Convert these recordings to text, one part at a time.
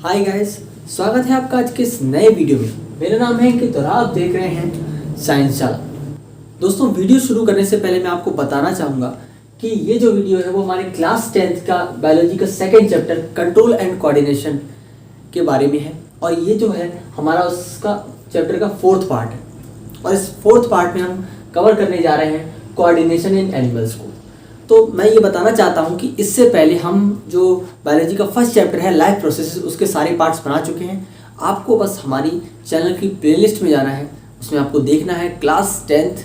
Hi guys, स्वागत है आपका आज के इस नए वीडियो में। मेरा नाम है अंकित और आप देख रहे हैं साइंस शाला। दोस्तों, वीडियो शुरू करने से पहले मैं आपको बताना चाहूँगा कि ये जो वीडियो है वो हमारे क्लास 10th का बायोलॉजी का second chapter control and coordination के बारे में है और ये जो है हमारा उसका चैप्टर का 4th पार्ट है। और इस 4th पार्ट में हम कवर करने जा रहे हैं कोऑर्डिनेशन इन एनिमल्स को। तो मैं ये बताना चाहता हूँ कि इससे पहले हम जो बायोलॉजी का फर्स्ट चैप्टर है लाइफ प्रोसेसेस, उसके सारे पार्ट्स बना चुके हैं। आपको बस हमारी चैनल की प्लेलिस्ट में जाना है, उसमें आपको देखना है class 10th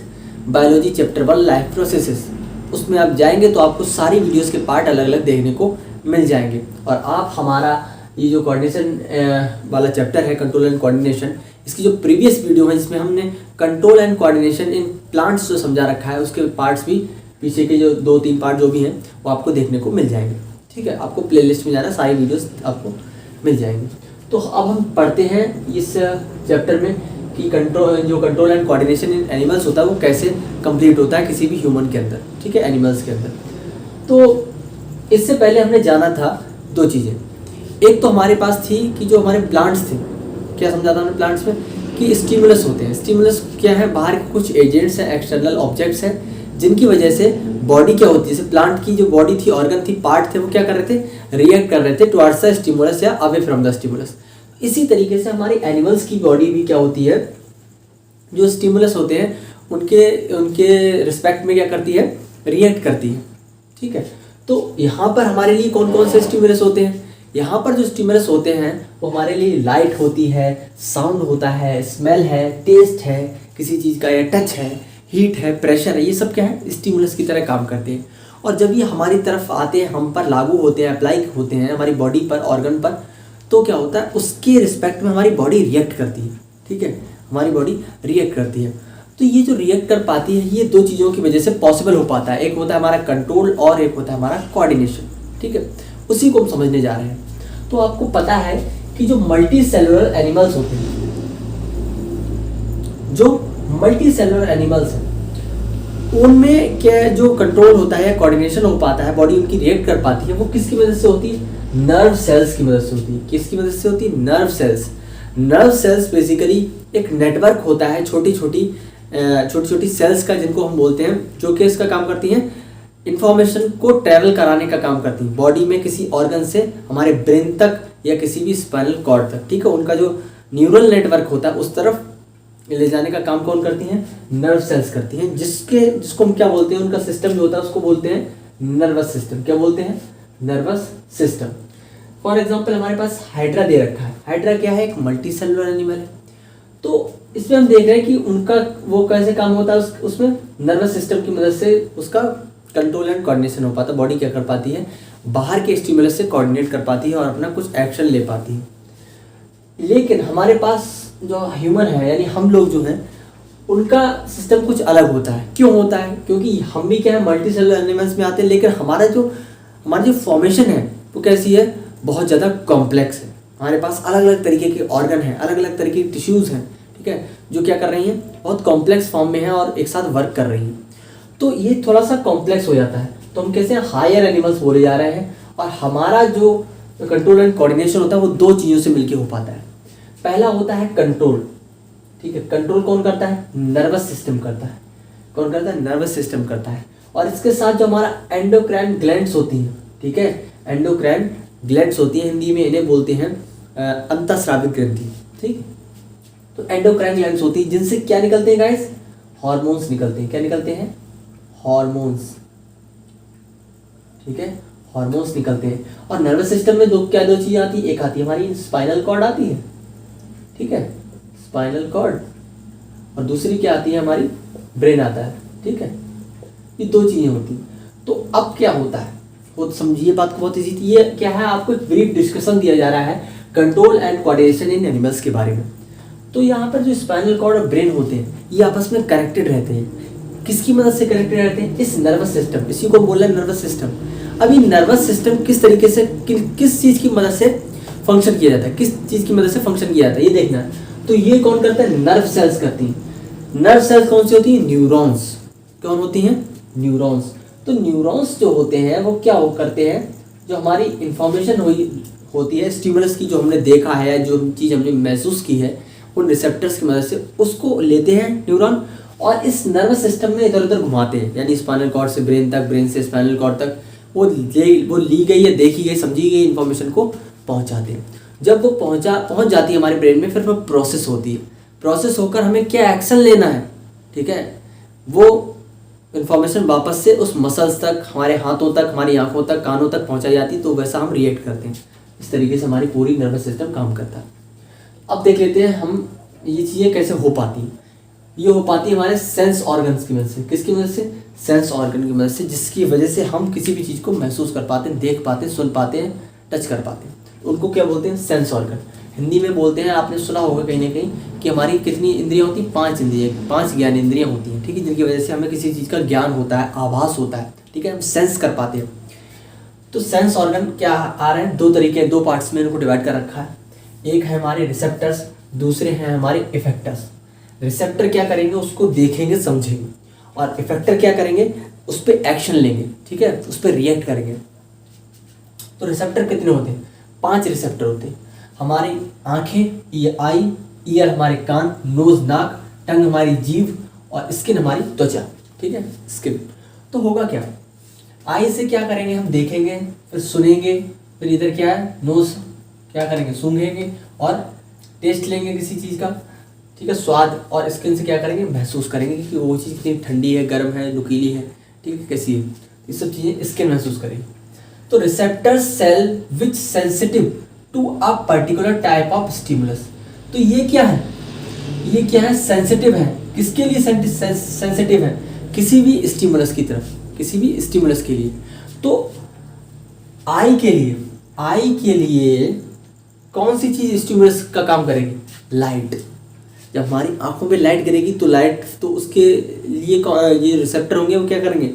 biology chapter 1 life processes. उसमें आप जाएंगे तो आपको सारी वीडियोस के पार्ट अलग अलग देखने को मिल जाएंगे और आप हमारा ये जो कोऑर्डिनेशन वाला चैप्टर है कंट्रोल एंड कोऑर्डिनेशन, इसकी जो प्रीवियस वीडियो है जिसमें हमने control and coordination in plants जो समझा रखा है, उसके पार्ट्स भी पीछे के जो 2-3 पार्ट जो भी हैं वो आपको देखने को मिल जाएंगे। ठीक है, आपको प्लेलिस्ट में जाना, सारी वीडियोस आपको मिल जाएंगी। तो अब हम पढ़ते हैं इस चैप्टर में कि control and coordination in animals होता है वो कैसे कंप्लीट होता है किसी भी ह्यूमन के अंदर, ठीक है, एनिमल्स के अंदर। तो इससे पहले हमने जाना था 2 चीज़ें। एक तो हमारे पास थी कि जो हमारे प्लांट्स थे, क्या समझा था हमने प्लांट्स में कि स्टिमुलस होते हैं। स्टिमुलस क्या है? बाहर के कुछ एजेंट्स हैं, एक्सटर्नल ऑब्जेक्ट्स हैं, जिनकी वजह से बॉडी क्या होती है, जैसे प्लांट की जो बॉडी थी, ऑर्गन थी, पार्ट थे, वो क्या कर रहे थे? रिएक्ट कर रहे थे टुवर्ड्स द स्टिमुलस या अवे फ्रॉम द स्टिमुलस। इसी तरीके से हमारी एनिमल्स की बॉडी भी क्या होती है, जो स्टिमुलस होते हैं उनके रिस्पेक्ट में क्या करती है? रिएक्ट करती है। ठीक है, तो यहाँ पर हमारे लिए कौन कौन से स्टिमुलस होते हैं? यहाँ पर जो स्टिमुलस होते हैं वो हमारे लिए लाइट होती है, साउंड होता है, स्मेल है, टेस्ट है किसी चीज़ का, या टच है, हीट है, प्रेशर है, ये सब क्या है? स्टिमुलस की तरह काम करते हैं। और जब ये हमारी तरफ आते हैं, हम पर लागू होते हैं, अप्लाई होते हैं हमारी बॉडी पर, ऑर्गन पर, तो क्या होता है? उसके रिस्पेक्ट में हमारी बॉडी रिएक्ट करती है। ठीक है, हमारी बॉडी रिएक्ट करती है। तो ये जो रिएक्ट कर पाती है, ये 2 चीज़ों की वजह से पॉसिबल हो पाता है। एक होता है हमारा कंट्रोल और एक होता है हमारा कोऑर्डिनेशन। ठीक है, उसी को हम समझने जा रहे हैं। तो आपको पता है कि जो मल्टी सेलुलर एनिमल्स होते हैं, जो मल्टी सेलुलर एनिमल्स हैं, उनमें क्या जो कंट्रोल होता है, कोऑर्डिनेशन हो पाता है, बॉडी उनकी रिएक्ट कर पाती है, वो किसकी मदद से होती है? नर्व सेल्स की मदद से होती है। किसकी मदद से होती है? Nerve cells. Nerve cells basically एक नेटवर्क होता है छोटी छोटी सेल्स का, जिनको हम बोलते हैं, जो कि इसका काम करती हैं, इंफॉर्मेशन को ट्रैवल कराने का काम करती है बॉडी में किसी ऑर्गन से हमारे ब्रेन तक या किसी भी स्पाइनल कॉर्ड तक। ठीक है, उनका जो न्यूरल नेटवर्क होता है उस तरफ ले जाने का काम कौन करती हैं? नर्व सेल्स करती हैं, जिसको हम क्या बोलते हैं? उनका सिस्टम जो होता है उसको बोलते हैं नर्वस सिस्टम। क्या बोलते हैं? Nervous system. फॉर एग्जाम्पल हमारे पास हाइड्रा दे रखा है। हाइड्रा क्या है? एक मल्टी सेलुलर एनिमल है। तो इसमें हम देख रहे हैं कि उनका वो कैसे काम होता है, उसमें नर्वस सिस्टम की मदद से उसका कंट्रोल एंड कोऑर्डिनेशन हो पाता है। बॉडी क्या कर पाती है? बाहर के स्टिमुलस से कोऑर्डिनेट कर पाती है और अपना कुछ एक्शन ले पाती है। लेकिन हमारे पास जो ह्यूमन है, यानी हम लोग जो हैं, उनका सिस्टम कुछ अलग होता है। क्यों होता है? क्योंकि हम भी क्या है, मल्टी सेलुलर एनिमल्स में आते हैं, लेकिन हमारी जो फॉर्मेशन है वो कैसी है? बहुत ज़्यादा कॉम्प्लेक्स है। हमारे पास अलग अलग तरीके के ऑर्गन हैं, अलग अलग तरीके की टिश्यूज़ हैं, ठीक है, जो क्या कर रही हैं? बहुत कॉम्प्लेक्स फॉर्म में है और एक साथ वर्क कर रही हैं। तो ये थोड़ा सा कॉम्प्लेक्स हो जाता है, तो हम कैसे हायर एनिमल्स बोले जा रहे हैं। और हमारा जो कंट्रोल एंड कोऑर्डिनेशन होता है वो 2 चीज़ों से मिलकर हो पाता है। पहला होता है कंट्रोल। ठीक है, कंट्रोल कौन करता है? नर्वस सिस्टम करता है। कौन करता है? नर्वस सिस्टम करता है। और इसके साथ जो हमारा एंडोक्राइन ग्लैंड्स होती हैं, ठीक है, एंडोक्राइन ग्लैंड्स होती हैं, हिंदी में इन्हें बोलते हैं अंतःस्रावी ग्रंथि। ठीक है, तो एंडोक्राइन ग्लैंड्स होती हैं, जिनसे क्या निकलते हैं गाइस? हार्मोन्स निकलते हैं। क्या निकलते हैं? हार्मोन्स। ठीक है, हार्मोन्स निकलते हैं। और नर्वस सिस्टम में दो चीज़ें आती है। एक आती है हमारी स्पाइनल कॉर्ड आती है, ठीक है, स्पाइनल कॉर्ड, और दूसरी क्या आती है? हमारी ब्रेन आता है। ठीक है, ये 2 चीज़ें होती हैं। तो अब क्या होता है वो समझिए बात को बहुत ईजी थी। ये क्या है? आपको एक ब्रीफ डिस्कशन दिया जा रहा है control and coordination in animals के बारे में। तो यहाँ पर जो स्पाइनल कॉर्ड और ब्रेन होते हैं, ये आपस में कनेक्टेड रहते हैं। किसकी मदद से कनेक्टेड रहते हैं? इस नर्वस सिस्टम, इसी को बोल रहे हैं नर्वस सिस्टम। अब ये नर्वस सिस्टम किस तरीके से, किस चीज़ की मदद से फंक्शन किया जाता है? किस चीज़ की मदद से फंक्शन किया जाता है, ये देखना है। तो ये कौन करता है? नर्व सेल्स करती हैं। नर्व सेल्स कौन सी होती हैं? न्यूरॉन्स। कौन होती हैं? न्यूरॉन्स। तो न्यूरॉन्स जो होते हैं वो क्या करते हैं? जो हमारी इंफॉर्मेशन होती है स्टिमुलस की, जो हमने देखा है, जो चीज़ हमने महसूस की है, उन रिसेप्टर्स की मदद से उसको लेते हैं न्यूरॉन और इस नर्वस सिस्टम में इधर उधर घुमाते हैं, यानी स्पाइनल कॉर्ड से ब्रेन तक, ब्रेन से स्पाइनल कॉर्ड तक वो ली गई या देखी गई, समझी गई इन्फॉर्मेशन को पहुंचाते हैं। जब वो पहुंच जाती है हमारे ब्रेन में, फिर वो प्रोसेस होती है। प्रोसेस होकर हमें क्या एक्शन लेना है, ठीक है, वो इन्फॉर्मेशन वापस से उस मसल्स तक, हमारे हाथों तक, हमारी आंखों तक, कानों तक पहुंचाई जाती है, तो वैसा हम रिएक्ट करते हैं। इस तरीके से हमारी पूरी नर्वस सिस्टम काम करता है। अब देख लेते हैं हम ये चीज़ें कैसे हो पाती हैं। ये हो पाती है हमारे सेंस ऑर्गन्स की मदद से। किसकी मदद से? सेंस ऑर्गन की मदद से, जिसकी वजह से हम किसी भी चीज़ को महसूस कर पाते हैं, देख पाते हैं, सुन पाते हैं, टच कर पाते हैं। उनको क्या बोलते हैं? Sense organ. हिंदी में बोलते हैं, आपने सुना होगा कहीं ना कहीं, कि हमारी कितनी इंद्रियाँ होती हैं? 5 इंद्रियाँ, 5 ज्ञान इंद्रियाँ होती हैं, ठीक है, जिनकी वजह से हमें किसी चीज़ का ज्ञान होता है, आभास होता है, ठीक है, हम सेंस कर पाते हैं। तो सेंस ऑर्गन क्या आ रहे हैं? 2 तरीके, 2 पार्ट्स में इनको डिवाइड कर रखा है। एक है हमारे रिसेप्टर्स, दूसरे हैं हमारे इफेक्टर्स। रिसेप्टर क्या करेंगे? उसको देखेंगे, समझेंगे, और इफेक्टर क्या करेंगे? उस पर एक्शन लेंगे, ठीक है, उस पर रिएक्ट करेंगे। तो रिसेप्टर कितने होते हैं? 5 रिसेप्टर होते हैं। हमारी आंखें, आई, ईयर हमारे कान, नोज नाक, टंग हमारी जीभ, और स्किन हमारी त्वचा, ठीक है, स्किन। तो होगा क्या? आई से क्या करेंगे? हम देखेंगे, फिर सुनेंगे, फिर इधर क्या है? नोज क्या करेंगे? सूंघेंगे और टेस्ट लेंगे किसी चीज़ का, ठीक है, स्वाद। और स्किन से क्या करेंगे? महसूस करेंगे कि वो चीज़ कितनी ठंडी है, गर्म है, नुकीली है, ठीक है, कैसी है, ये सब चीज़ें स्किन महसूस करेंगे। तो receptor cell which sensitive to a particular type of stimulus. तो ये क्या है? ये क्या है? सेंसिटिव है। किसके लिए सेंसिटिव है? किसी भी स्टिमुलस की तरफ, किसी भी स्टिमुलस के लिए। तो आई के लिए कौन सी चीज़ स्टिमुलस का काम करेगी? लाइट। जब हमारी आंखों पे लाइट गिरेगी तो लाइट, तो उसके लिए ये रिसेप्टर होंगे, वो क्या करेंगे?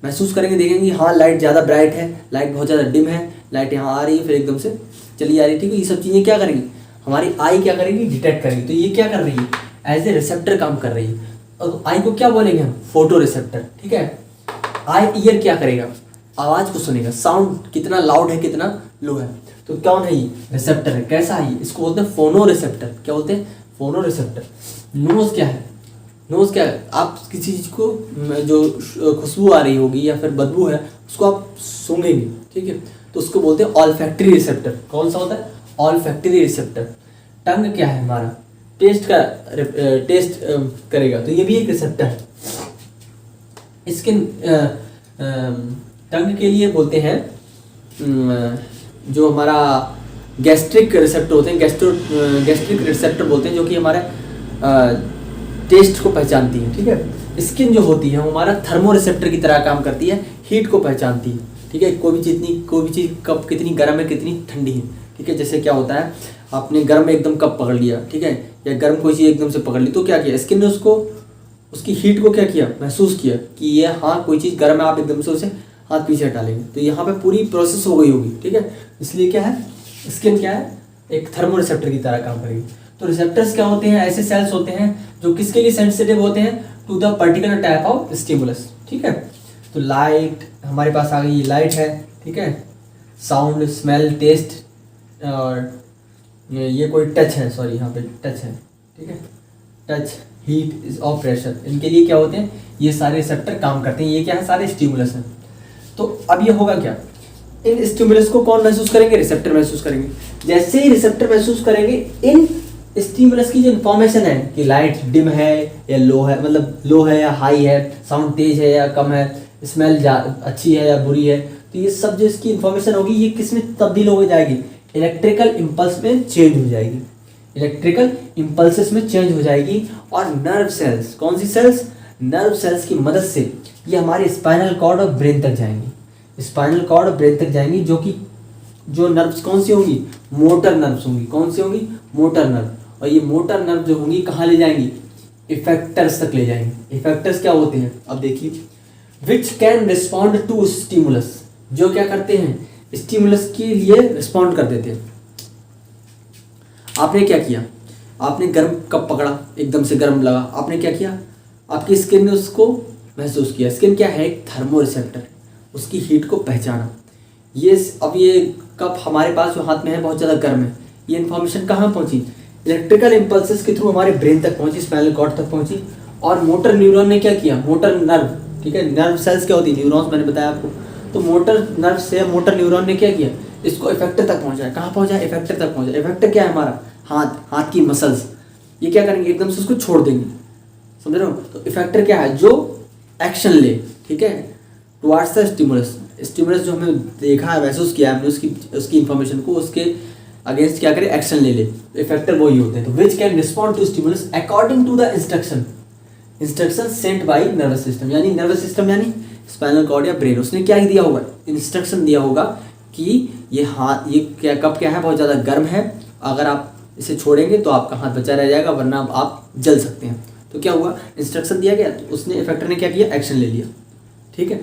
महसूस करेंगे, देखेंगे हाँ लाइट ज़्यादा ब्राइट है, लाइट बहुत ज़्यादा डिम है, लाइट यहाँ आ रही है, फिर एकदम से चली जा रही है, ठीक है। ये सब चीज़ें क्या करेंगी? हमारी आई क्या करेगी? डिटेक्ट करेगी। तो ये क्या कर रही है? एज ए रिसेप्टर काम कर रही है। और आई को क्या बोलेंगे हम? फोटो रिसेप्टर, ठीक है। आई, ईयर क्या करेगा? आवाज़ को सुनेगा, साउंड कितना लाउड है, कितना लो है। तो कौन है ये? रिसेप्टर है। कैसा है ये? इसको बोलते हैं फोनो रिसेप्टर। क्या बोलते हैं? फोनो रिसेप्टर। नोज क्या है? नोज क्या है? आप किसी चीज़ को, जो खुशबू आ रही होगी या फिर बदबू है, उसको आप सूंघेंगे, ठीक है, तो उसको बोलते हैं ऑल्फैक्टरी रिसेप्टर। कौन सा होता है? Olfactory receptor. टंग क्या है हमारा? टेस्ट करेगा, तो ये भी एक रिसेप्टर है। स्किन, टंग के लिए बोलते हैं जो हमारा गैस्ट्रिक रिसेप्टर होते हैं, गैस्ट्रिक रिसेप्टर बोलते हैं, जो कि हमारे टेस्ट को पहचानती है, ठीक है। स्किन जो होती है वो हमारा थर्मो रिसेप्टर की तरह काम करती है, हीट को पहचानती है, ठीक है। कोई भी चीज़ कब कितनी गर्म है, कितनी ठंडी है, ठीक है। जैसे क्या होता है, आपने गर्म में एकदम कप पकड़ लिया, ठीक है, या गर्म कोई चीज़ एकदम से पकड़ ली, तो क्या किया? स्किन ने उसको, उसकी हीट को क्या किया? महसूस किया कि ये हाँ कोई चीज़ गर्म है, आप एकदम से उसे हाथ पीछे हटा लेंगे, तो यहाँ पे पूरी प्रोसेस हो गई होगी, ठीक है। इसलिए क्या है? स्किन क्या है? एक थर्मो रिसेप्टर की तरह काम करेगी। तो रिसेप्टर्स क्या होते हैं? ऐसे सेल्स होते हैं जो किसके लिए सेंसिटिव होते हैं? To the particular type of stimulus, ठीक है। तो लाइट हमारे पास आ गई, ये लाइट है, ठीक है। साउंड, स्मेल, टेस्ट, और ये कोई टच है, सॉरी यहाँ पे टच है, ठीक है। टच, हीट और प्रेशर, इनके लिए क्या होते हैं? ये सारे रिसेप्टर काम करते हैं। ये क्या है? सारे स्टिमुलस हैं। तो अब ये होगा क्या? इन स्टिमुलस को कौन महसूस करेंगे? रिसेप्टर महसूस करेंगे। जैसे ही रिसेप्टर महसूस करेंगे, इन स्टिमुलस की जो इन्फॉर्मेशन है कि लाइट डिम है या लो है, मतलब लो है या हाई है, साउंड तेज है या कम है, स्मेल अच्छी है या बुरी है, तो ये सब जो इसकी इन्फॉर्मेशन होगी, ये किस में तब्दील हो जाएगी? इलेक्ट्रिकल इम्पल्स में चेंज हो जाएगी, इलेक्ट्रिकल इम्पल्सेस में चेंज हो जाएगी। और नर्व सेल्स, कौन सी सेल्स? नर्व सेल्स की मदद से ये हमारे स्पाइनल कॉर्ड और ब्रेन तक जाएंगी, स्पाइनल कॉर्ड और ब्रेन तक जाएंगी, जो कि जो नर्व्स कौन सी होंगी? मोटर नर्व्स होंगी। कौन सी होंगी? Motor nerve. और ये मोटर नर्व जो होंगी कहाँ ले जाएंगी? इफेक्टर्स तक ले जाएंगे। इफेक्टर्स क्या होते हैं? अब देखिए, which can respond to stimulus, जो क्या करते हैं? स्टिमुलस के लिए रिस्पॉन्ड कर देते हैं। आपने क्या किया? आपने गर्म कप पकड़ा, एकदम से गर्म लगा, आपने क्या किया? आपकी स्किन ने उसको महसूस किया। स्किन क्या है? एक थर्मो रिसेप्टर, उसकी हीट को पहचाना। ये अब ये कप हमारे पास जो हाथ में है बहुत ज़्यादा गर्म है, ये इन्फॉर्मेशन कहाँ पहुँची, इलेक्ट्रिकल इम्पल्सेस के थ्रू हमारे ब्रेन तक पहुँची, स्पाइनल कॉर्ड तक पहुँची। और मोटर न्यूरॉन ने क्या किया, मोटर नर्व, ठीक है, नर्व सेल्स क्या होती है, न्यूरॉन्स मैंने बताया आपको, तो मोटर नर्व से मोटर न्यूरॉन ने क्या किया, इसको इफेक्टर तक पहुँचाया। कहाँ पहुँचाया, इफेक्टर तक पहुँचाया। इफेक्टर क्या है हमारा, हाथ की मसल्स, ये क्या करेंगे, एकदम से उसको छोड़ देंगे, समझ रहे हो। तो इफेक्टर क्या है, जो एक्शन ले, ठीक है, टुवार्ड्स द स्टिमुलस, स्टिमुलस जो हमें देखा है महसूस किया हमने, उसकी इंफॉर्मेशन को उसके अगेंस्ट क्या करे, एक्शन ले ले। इफेक्टर वही होते हैं। तो which can respond to stimulus according to the instruction sent by nervous system, यानी नर्वस सिस्टम यानी स्पाइनल कॉर्ड या ब्रेन, उसने क्या दिया होगा, इंस्ट्रक्शन दिया होगा कि ये क्या कप क्या है, बहुत ज़्यादा गर्म है, अगर आप इसे छोड़ेंगे तो आपका हाथ बचा रह जाएगा, वरना आप जल सकते हैं। तो क्या हुआ, इंस्ट्रक्शन दिया गया, तो उसने इफेक्टर ने क्या किया, एक्शन ले लिया, ठीक है।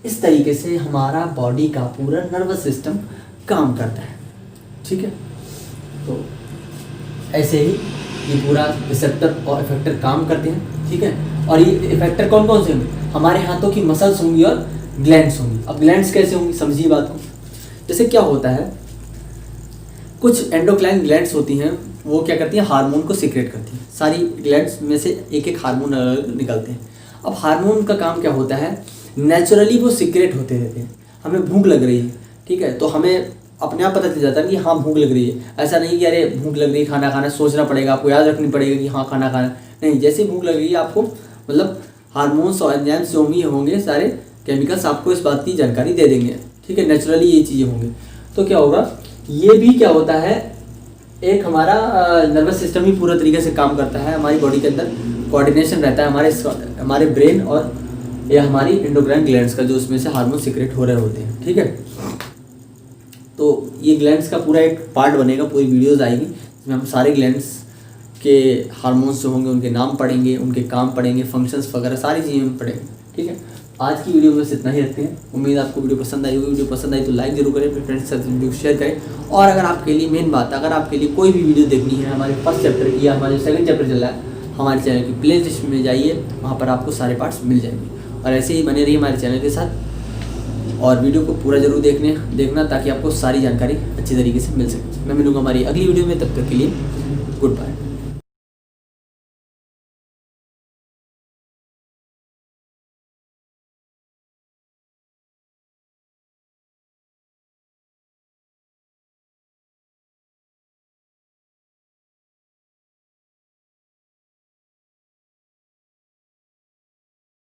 इस तरीके से हमारा बॉडी का पूरा नर्वस सिस्टम काम करता है, ठीक है। तो ऐसे ही ये पूरा रिसेप्टर और इफेक्टर काम करते हैं, ठीक है। और ये इफेक्टर कौन कौन से होंगे, हमारे हाथों की मसल्स होंगी और ग्लैंड्स होंगी। अब ग्लैंड्स कैसे होंगी, समझिए बात को। जैसे क्या होता है, कुछ एंडोक्राइन ग्लैंड्स होती हैं, वो क्या करती हैं, हार्मोन को सीक्रेट करती हैं। सारी ग्लैंड्स में से एक एक हार्मोन निकलते हैं। अब हार्मोन का काम क्या होता है, नेचुरली वो सीक्रेट होते रहते हैं। हमें भूख लग रही है, ठीक है, तो हमें अपने आप पता चल जाता है कि हाँ भूख लग रही है। ऐसा नहीं कि अरे भूख लग रही है खाना खाना, सोचना पड़ेगा, आपको याद रखनी पड़ेगा कि हाँ खाना खाना, नहीं, जैसे भूख लग रही है आपको, मतलब हार्मोन्स और एंजाइम्स जो होंगे सारे केमिकल्स आपको इस बात की जानकारी दे देंगे, ठीक है, नेचुरली ये चीज़ें होंगी। तो क्या होगा, ये भी क्या होता है, एक हमारा नर्वस सिस्टम ही पूरा तरीके से काम करता है। हमारी बॉडी के अंदर कोऑर्डिनेशन रहता है हमारे ब्रेन और या हमारी एंडोक्राइन ग्लैंड्स का, जो उसमें से हार्मोन सीक्रेट हो रहे होते हैं, ठीक है। तो ये ग्लैंड्स का पूरा एक पार्ट बनेगा, पूरी वीडियोस आएगी जिसमें हम सारे ग्लैंड्स के हार्मोन्स जो होंगे उनके नाम पढ़ेंगे, उनके काम पढ़ेंगे, फंक्शंस वगैरह सारी चीज़ें हम पढ़ेंगे, ठीक है। आज की वीडियो में बस इतना ही रखते हैं। उम्मीद आपको वीडियो पसंद आई होगी। वीडियो पसंद आई तो लाइक जरूर करें, अपने फ्रेंड्स के साथ वीडियो शेयर करें। और अगर आपके लिए मेन बात, अगर आपके लिए कोई भी वीडियो देखनी है हमारे फर्स्ट चैप्टर की या हमारे सेकंड चैप्टर चल रहा है, हमारे चैनल की प्ले लिस्ट में जाइए, वहाँ पर आपको सारे पार्ट्स मिल जाएंगे। और ऐसे ही बने रहिए हमारे चैनल के साथ और वीडियो को पूरा जरूर देखना ताकि आपको सारी जानकारी अच्छी तरीके से मिल सके। मैं मिलूंगा हमारी अगली वीडियो में, तब तक के लिए गुड बाय।